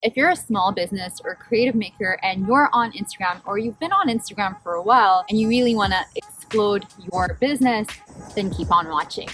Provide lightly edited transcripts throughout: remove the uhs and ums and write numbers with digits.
If you're a small business or creative maker and you're on Instagram or you've been on Instagram for a while and you really want to explode your business, then keep on watching.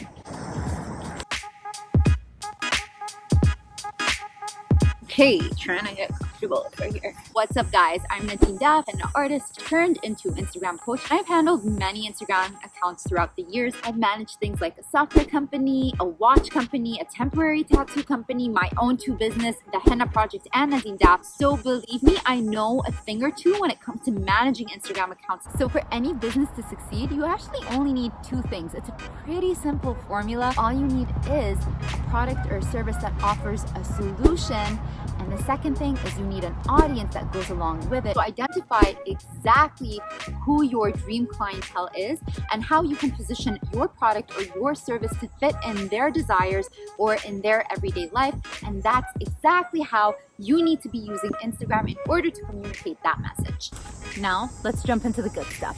Okay, trying to get comfortable over here. What's up guys, I'm Nadine Daff, an artist turned into Instagram coach. I've handled many Instagram accounts throughout the years. I've managed things like a software company, a watch company, a temporary tattoo company, my own 2 business, the Henna Project and Nadine Daff. So believe me, I know a thing or two when it comes to managing Instagram accounts. So for any business to succeed, you actually only need 2 things. It's a pretty simple formula. All you need is a product or service that offers a solution. And the second thing is you need an audience that goes along with it. So identify exactly who your dream clientele is and how you can position your product or your service to fit in their desires or in their everyday life. And that's exactly how you need to be using Instagram in order to communicate that message. Now, let's jump into the good stuff.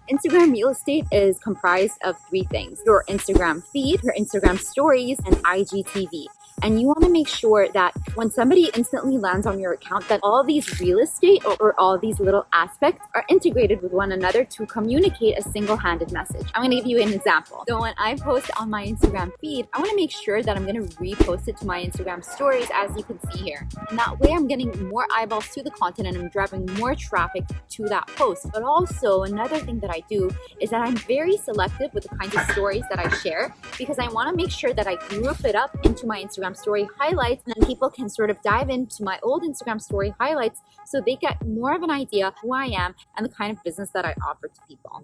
Instagram real estate is comprised of 3 things: your Instagram feed, your Instagram stories, and IGTV. And you want to make sure that when somebody instantly lands on your account, that all these real estate or all these little aspects are integrated with one another to communicate a single-handed message. I'm going to give you an example. So when I post on my Instagram feed, I want to make sure that I'm going to repost it to my Instagram stories, as you can see here. And that way I'm getting more eyeballs to the content and I'm driving more traffic to that post. But also another thing that I do is that I'm very selective with the kinds of stories that I share, because I want to make sure that I group it up into my Instagram story highlights, and then people can sort of dive into my old Instagram story highlights so they get more of an idea of who I am and the kind of business that I offer to people.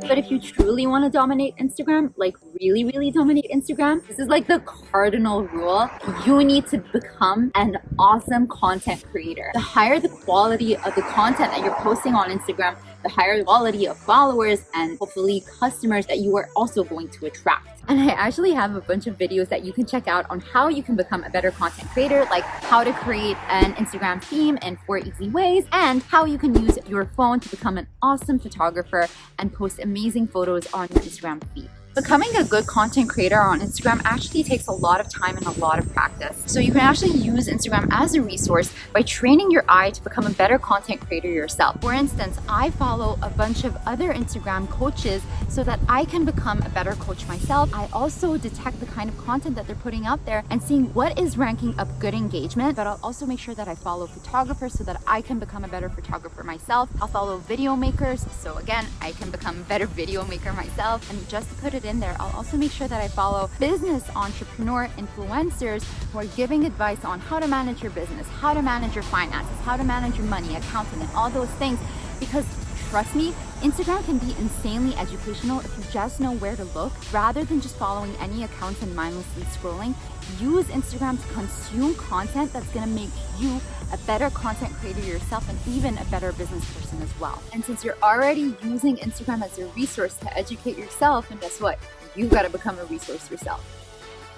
But if you truly want to dominate Instagram, like really dominate Instagram, this is like the cardinal rule. You need to become an awesome content creator. The higher the quality of the content that you're posting on Instagram, the higher quality of followers and hopefully customers that you are also going to attract. And I actually have a bunch of videos that you can check out on how you can become a better content creator, like how to create an Instagram theme in 4 easy ways, and how you can use your phone to become an awesome photographer and post amazing photos on your Instagram feed. Becoming a good content creator on Instagram actually takes a lot of time and a lot of practice. So you can actually use Instagram as a resource by training your eye to become a better content creator yourself. For instance, I follow a bunch of other Instagram coaches so that I can become a better coach myself. I also detect the kind of content that they're putting out there and seeing what is ranking up good engagement, but I'll also make sure that I follow photographers so that I can become a better photographer myself. I'll follow video makers, so again, I can become a better video maker myself. And just to put it in there, I'll also make sure that I follow business entrepreneur influencers who are giving advice on how to manage your business, how to manage your finances, how to manage your money, accounting, and all those things. Because trust me, Instagram can be insanely educational if you just know where to look, rather than just following any accounts and mindlessly scrolling. Use Instagram to consume content that's going to make you a better content creator yourself and even a better business person as well. And since you're already using Instagram as a resource to educate yourself, and guess what? You've got to become a resource yourself.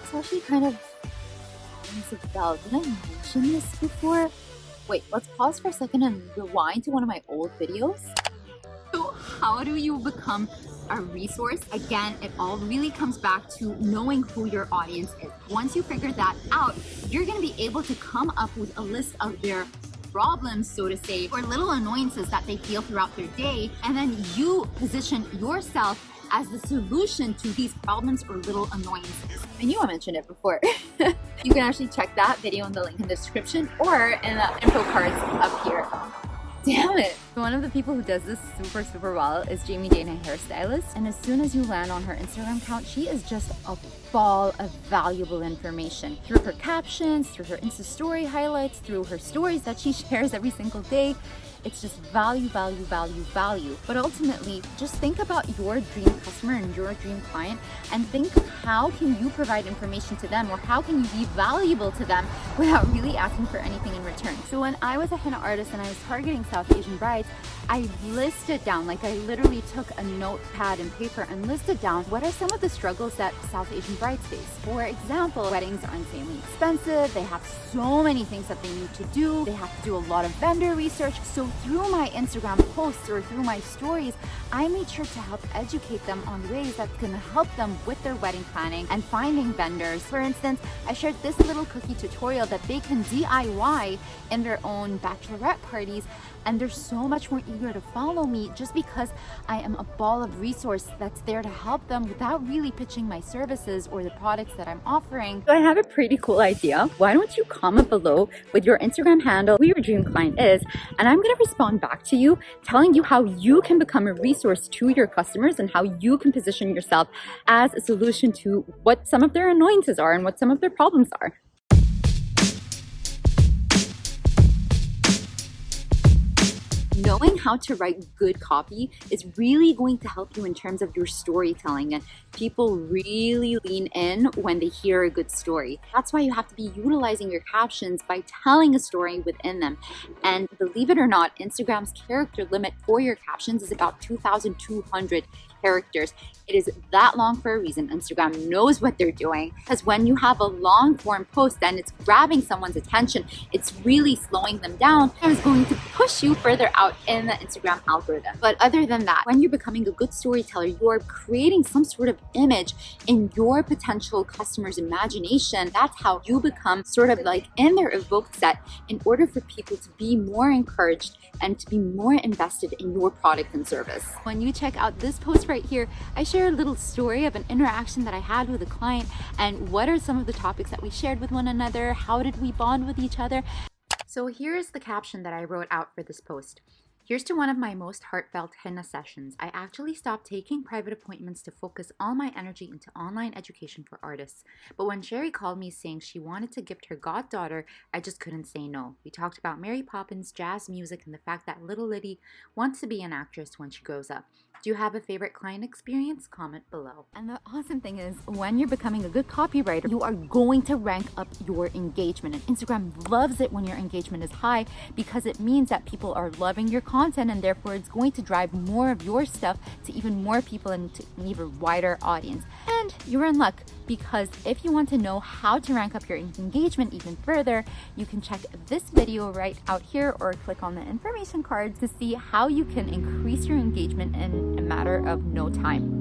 It's actually kind of rings a bell. Did I mention this before? Wait, let's pause for a second and rewind to one of my old videos. So how do you become a resource? Again, it all really comes back to knowing who your audience is. Once you figure that out, you're going to be able to come up with a list of their problems, so to say, or little annoyances that they feel throughout their day, and then you position yourself as the solution to these problems or little annoyances. I knew I mentioned it before. You can actually check that video in the link in the description or in the info cards up here. Damn it! One of the people who does this super well is Jamie Dana, hairstylist. And as soon as you land on her Instagram account, she is just a ball of valuable information. Through her captions, through her Insta story highlights, through her stories that she shares every single day. It's just value. But ultimately, just think about your dream customer and your dream client and think of how can you provide information to them, or how can you be valuable to them without really asking for anything in return. So when I was a henna artist and I was targeting South Asian brides, Brides, I listed down, like I literally took a notepad and paper and listed down what are some of the struggles that South Asian brides face. For example, weddings are insanely expensive. They have so many things that they need to do. They have to do a lot of vendor research. So through my Instagram posts or through my stories, I made sure to help educate them on ways that's going to help them with their wedding planning and finding vendors. For instance, I shared this little cookie tutorial that they can DIY in their own bachelorette parties, and they're so much more eager to follow me just because I am a ball of resource that's there to help them without really pitching my services or the products that I'm offering. So I have a pretty cool idea. Why don't you comment below with your Instagram handle, who your dream client is, and I'm going to respond back to you telling you how you can become a resource to your customers and how you can position yourself as a solution to what some of their annoyances are and what some of their problems are. Knowing how to write good copy is really going to help you in terms of your storytelling, and people really lean in when they hear a good story. That's why you have to be utilizing your captions by telling a story within them. And believe it or not, Instagram's character limit for your captions is about 2,200 characters. It is that long for a reason. Instagram knows what they're doing, because when you have a long form post and it's grabbing someone's attention, it's really slowing them down and is going to push you further out in the Instagram algorithm. But other than that, when you're becoming a good storyteller, you are creating some sort of image in your potential customer's imagination. That's how you become sort of like in their evoked set in order for people to be more encouraged and to be more invested in your product and service. When you check out this post right here, I share a little story of an interaction that I had with a client and what are some of the topics that we shared with one another, how did we bond with each other. So here's the caption that I wrote out for this post. Here's to one of my most heartfelt henna sessions. I actually stopped taking private appointments to focus all my energy into online education for artists. But when Sherry called me saying she wanted to gift her goddaughter, I just couldn't say no. We talked about Mary Poppins, jazz music, and the fact that little Liddy wants to be an actress when she grows up. Do you have a favorite client experience? Comment below. And the awesome thing is, when you're becoming a good copywriter, you are going to rank up your engagement. And Instagram loves it when your engagement is high because it means that people are loving your content, and therefore it's going to drive more of your stuff to even more people and to an even wider audience. And you're in luck, because if you want to know how to rank up your engagement even further, you can check this video right out here or click on the information cards to see how you can increase your engagement in a matter of no time.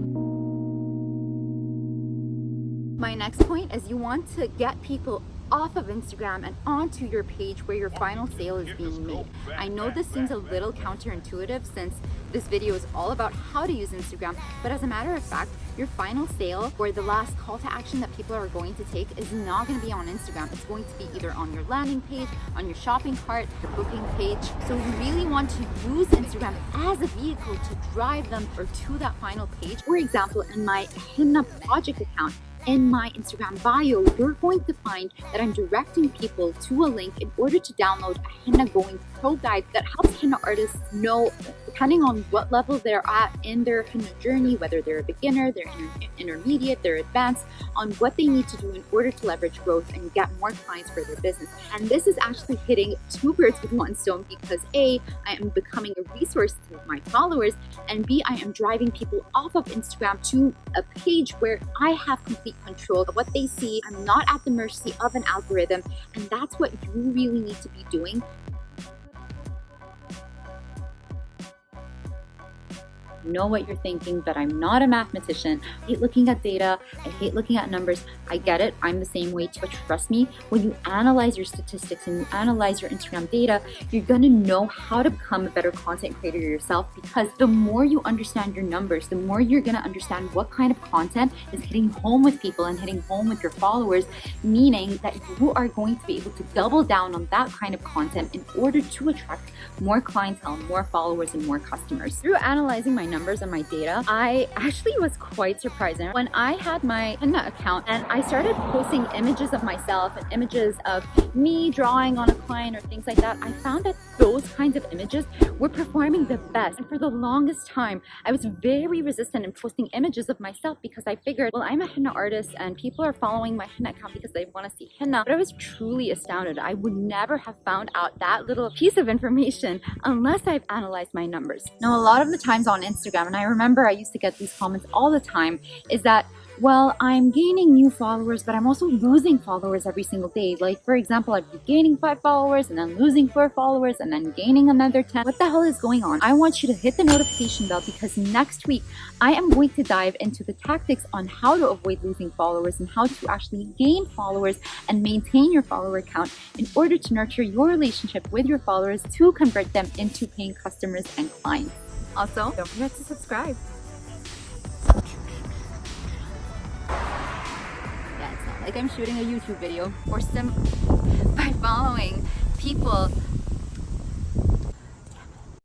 My next point is you want to get people off of Instagram and onto your page where your final sale is being made. I know this seems a little counterintuitive since this video is all about how to use Instagram, but as a matter of fact, your final sale or the last call to action that people are going to take is not going to be on Instagram. It's going to be either on your landing page, on your shopping cart, the booking page. So you really want to use Instagram as a vehicle to drive them or to that final page. For example, in my henna project account, in my Instagram bio, you're going to find that I'm directing people to a link in order to download a henna going pro guide that helps henna artists know, depending on what level they're at in their henna journey, whether they're a beginner, they're intermediate, they're advanced, on what they need to do in order to leverage growth and get more clients for their business. And this is actually hitting two birds with one stone, because A, I am becoming a resource to my followers, and B, I am driving people off of Instagram to a page where I have complete control of what they see. I'm not at the mercy of an algorithm, and that's what you really need to be doing. Know what you're thinking, but I'm not a mathematician. I hate looking at data. I hate looking at numbers. I get it. I'm the same way too. But trust me, when you analyze your statistics and you analyze your Instagram data, you're going to know how to become a better content creator yourself, because the more you understand your numbers, the more you're going to understand what kind of content is hitting home with people and hitting home with your followers, meaning that you are going to be able to double down on that kind of content in order to attract more clientele, more followers, and more customers. Through analyzing my numbers and my data, I actually was quite surprised. And when I had my Henna account and I started posting images of myself and images of me drawing on a client or things like that, I found that those kinds of images were performing the best. And for the longest time, I was very resistant in posting images of myself because I figured, well, I'm a henna artist and people are following my henna account because they want to see henna. But I was truly astounded. I would never have found out that little piece of information unless I've analyzed my numbers. Now, a lot of the times on Instagram, and I remember I used to get these comments all the time, is that, well, I'm gaining new followers, but I'm also losing followers every single day. Like, for example, I'd be gaining 5 followers and then losing 4 followers and then gaining another 10. What the hell is going on? I want you to hit the notification bell because next week I am going to dive into the tactics on how to avoid losing followers and how to actually gain followers and maintain your follower count in order to nurture your relationship with your followers to convert them into paying customers and clients. Also, don't forget to subscribe. Like I'm shooting a YouTube video or by following people